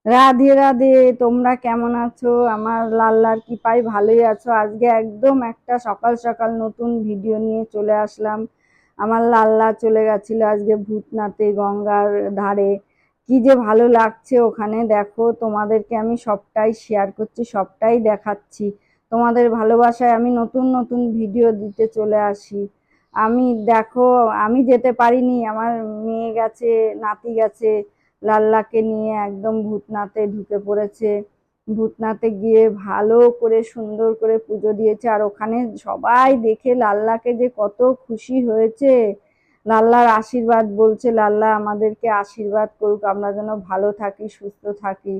রাধে রাধে। তোমরা কেমন আছো? আমার লাল্লার কৃপায় ভালোই আছো। আজকে একদম একটা সকাল সকাল নতুন ভিডিও নিয়ে চলে আসলাম। আমার লাল্লা চলে গেছিল আজকে ভূতনাথে, গঙ্গার ধারে। কি যে ভালো লাগছে ওখানে, দেখো তোমাদেরকে আমি সবটাই শেয়ার করছি, সবটাই দেখাচ্ছি। তোমাদের ভালোবাসায় আমি নতুন নতুন ভিডিও দিতে চলে আসি। আমি দেখো, আমি যেতে পারিনি, আমার মেয়ে গেছে, নাতি গেছে লাল্লাকে নিয়ে, একদম ভূতনাথে ঢুকে পড়েছে। ভূতনাথে গিয়ে ভালো করে সুন্দর করে পুজো দিয়েছে, আর ওখানে সবাই দেখে লাল্লাকে যে কত খুশি হয়েছে। লাল্লার আশীর্বাদ বলছে, লাল্লা আমাদেরকে আশীর্বাদ করুক, আমরা যেন ভালো থাকি, সুস্থ থাকি।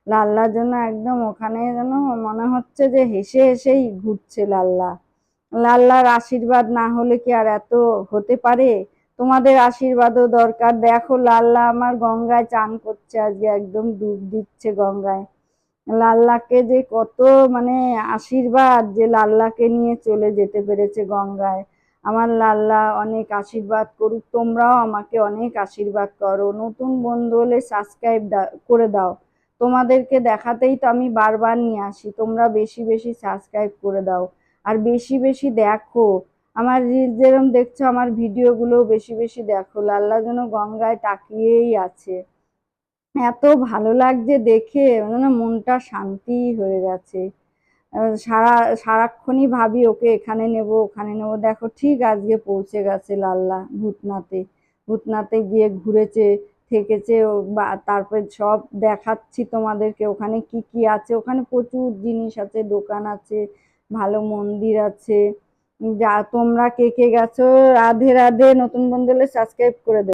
লাল্লার জন্য একদম ওখানে যেন মনে হচ্ছে যে হেসে হেসেই ঘুরছে লাল্লা। লাল্লার আশীর্বাদ না হলে কি আর এত হতে পারে? তোমাদের আশীর্বাদও দরকার। দেখো লাল্লা আমার গঙ্গায় চান করছে আজকে, একদম ডুব দিচ্ছে গঙ্গায়। লাল্লাকে যে কত মানে আশীর্বাদ যে লাল্লাকে নিয়ে চলে যেতে পেরেছে গঙ্গায়। আমার লাল্লা অনেক আশীর্বাদ করুক, তোমরাও আমাকে অনেক আশীর্বাদ করো। নতুন বন্ধু হলে সাবস্ক্রাইব করে দাও। তোমাদেরকে দেখাতেই তো আমি বারবার নিয়ে আসি, তোমরা বেশি বেশি সাবস্ক্রাইব করে দাও। আর বেশি বেশি দেখো, আমার যেরকম দেখছো আমার ভিডিওগুলো বেশি বেশি দেখো। লাল্লা যেন গঙ্গায় তাকিয়েই আছে, এত ভালো লাগছে দেখে, মানে মনটা শান্তি হয়ে গেছে। সারাক্ষণই ভাবি ওকে এখানে নেব, ওখানে নেব। দেখো ঠিক আজকে পৌঁছে গেছে লাল্লা ভূতনাথে। ভূতনাথে গিয়ে ঘুরেছে, থেকেছে তারপর সব দেখাচ্ছি তোমাদেরকে ওখানে কি কি আছে। ওখানে প্রচুর জিনিস আছে, দোকান আছে, ভালো মন্দির আছে। যা তোমরা কে কে গেছো, রাধে রাধে। নতুন বন্ধু হলে সাবস্ক্রাইব করে দেবে।